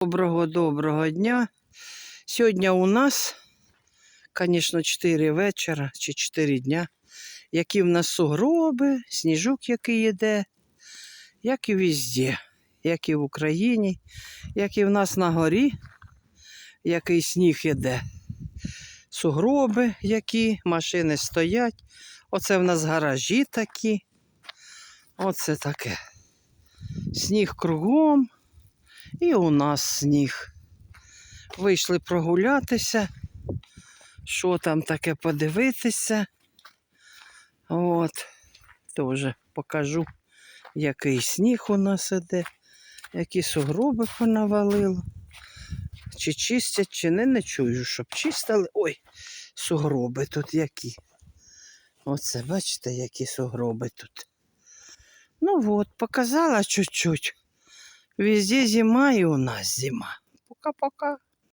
Доброго дня. Сьогодні у нас, звісно, 4 вечора чи 4 дня, які в нас сугроби, сніжок, який йде, як і везде, як і в Україні, як і в нас на горі, який сніг йде. Сугроби, які, машини стоять. Оце в нас гаражі такі. Оце таке. Сніг кругом. І у нас сніг. Вийшли прогулятися. Що там таке подивитися. От. Теж покажу, який сніг у нас іде. Які сугроби понавалило. Чи чистять, чи не чую, щоб чистили. Ой, сугроби тут які. Оце, бачите, які сугроби тут. Ну от, показала чуть-чуть. Везде зима і у нас зима. Пока-пока.